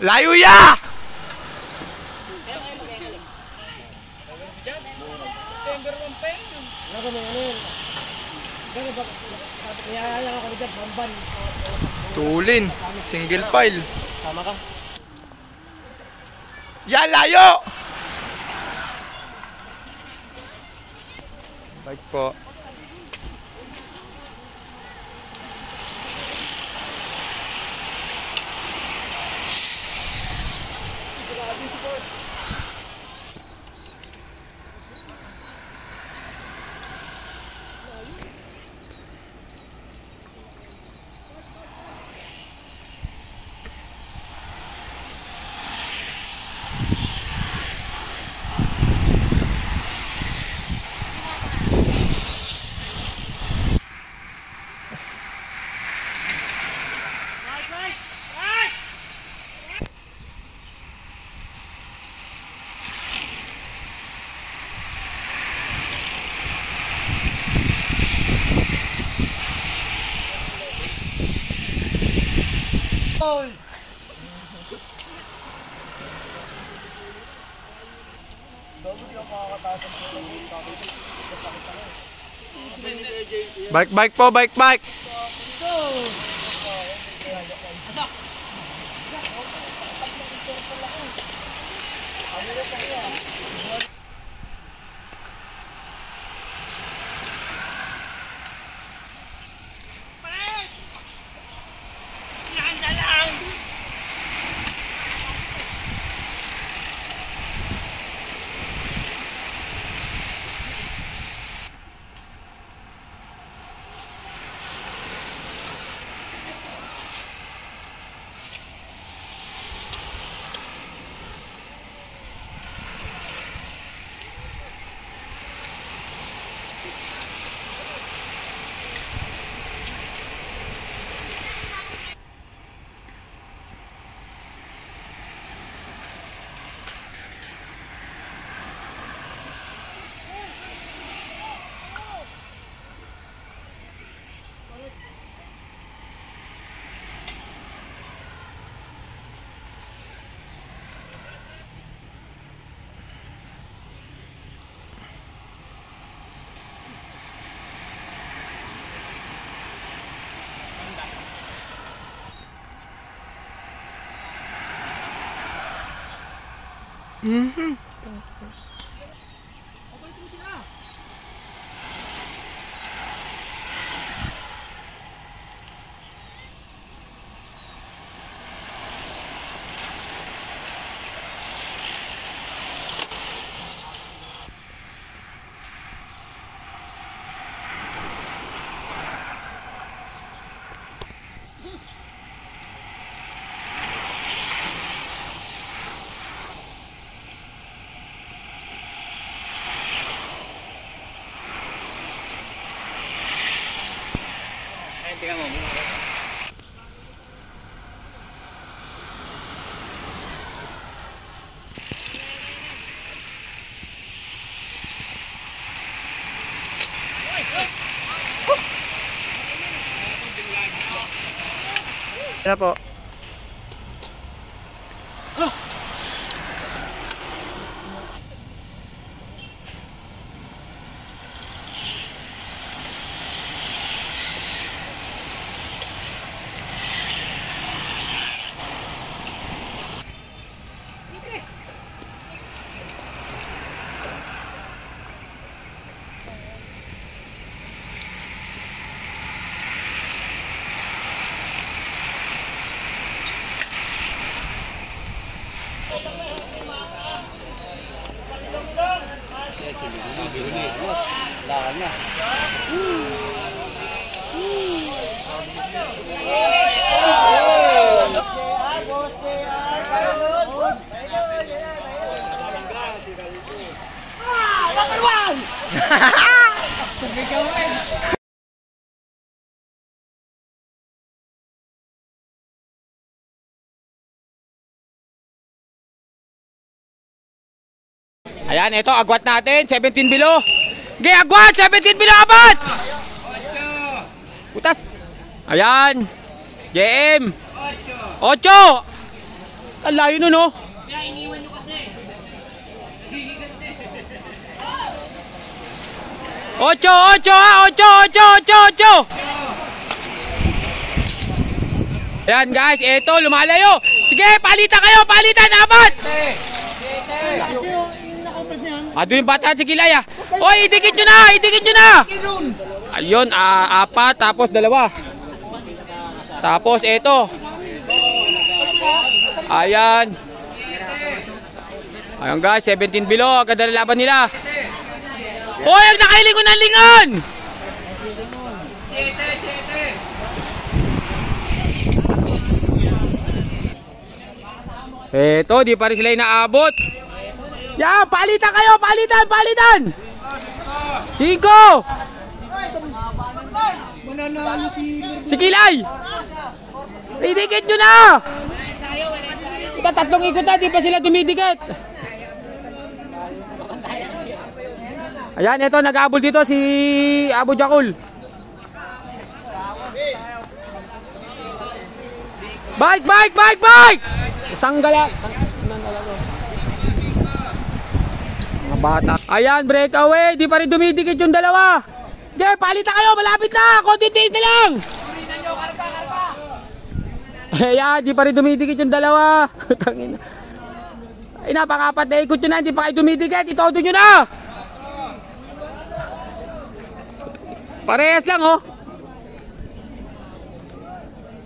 Layo ya! Tulin, single file. Sama ka. Yan, layo! Bike po. Bike po, bike. Tingnan mo. Yan po. Lahan na. Ayan, ito, agwat natin, 17 below. Okay, agwat, 17 below, abot! Putas. Ayan, JM. 8. Ang layo nun, oh. Ocho, 8. Ayan guys, ito, lumalayo. Sige, palitan kayo, palitan, abot! Ado yung bata si Kilay ah. Oy, idikit nyo na, idikit nyo na. Ayun, 4, tapos 2. Tapos ito. Ayan. Ayan guys, 17 below, agad na laban nila. Oy, ang nakailingon ng lingon. Eto, di pa rin sila inaabot. Yan, palitan kayo, palitan, palitan. 5. Si Kilay. Idikit nyo na. Ika, 3 ikot na, di pa sila dumidikit. Ayan, eto, nag-aabol dito si Abu Jakul. Bike, bike, bike, bike! Isang gala. Mga bata. Ayan, breakaway. Di pa rin dumidikit yung 2. Di, palitan kayo. Malapit na. Konti tiis na lang. Ayan, di pa rin dumidikit yung 2. Tangina. Ay, napang-4 na ikot yun na. Di pa kayo dumidikit. Itodo nyo na. Parehas lang, oh.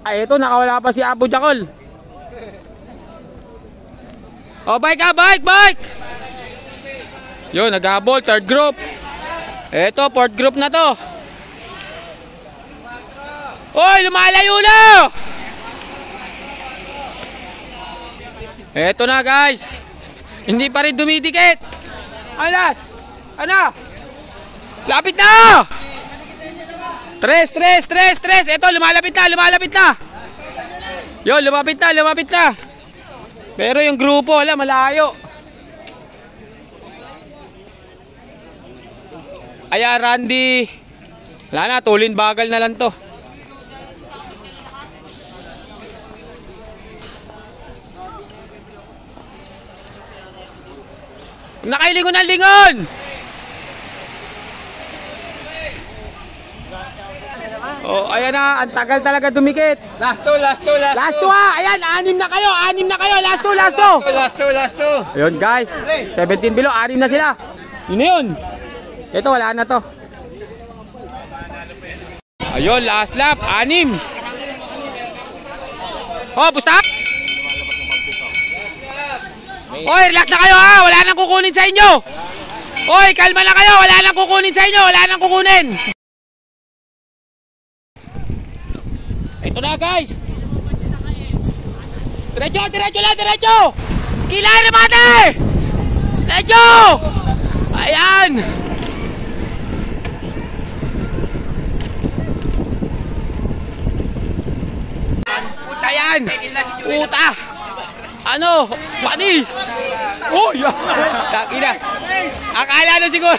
Ay, ito, nakawala pa si Abu Jakul. Oh, bike ah, bike, bike! Yun, nag-habol, 3rd group. Ito, 4th group na to. Oy, lumalayo na! Ito na, guys. Hindi pa rin dumidikit. Alas! Ano? Lapit na! 3. Ito, lumalapit na, lumalapit na. Yun, lumapit na, lumapit na. Pero yung grupo, wala, malayo. Ayan, Randy. Wala na, tulin bagal na lang to. Nakailingon ng lingon. Oh, ayan na, ang tagal talaga dumikit. Last 2. Last 2 ah, ayan, 6 na kayo, last 2. Ayun guys, 17 below, 6 na sila. Yun na yun. Ito, wala na to. Ayun, last lap, 6. Oh, pusta. Oy, relax na kayo ha, wala nang kukunin sa inyo. Oy, kalma na kayo, wala nang kukunin sa inyo, wala nang kukunin. Ito na guys. Diretso, diretso lang, diretso. Kilay na mati. Diretso. Ayan. Puta yan. Puta. Ano? Panis. Oh, yan. Takina. Akala na siguro.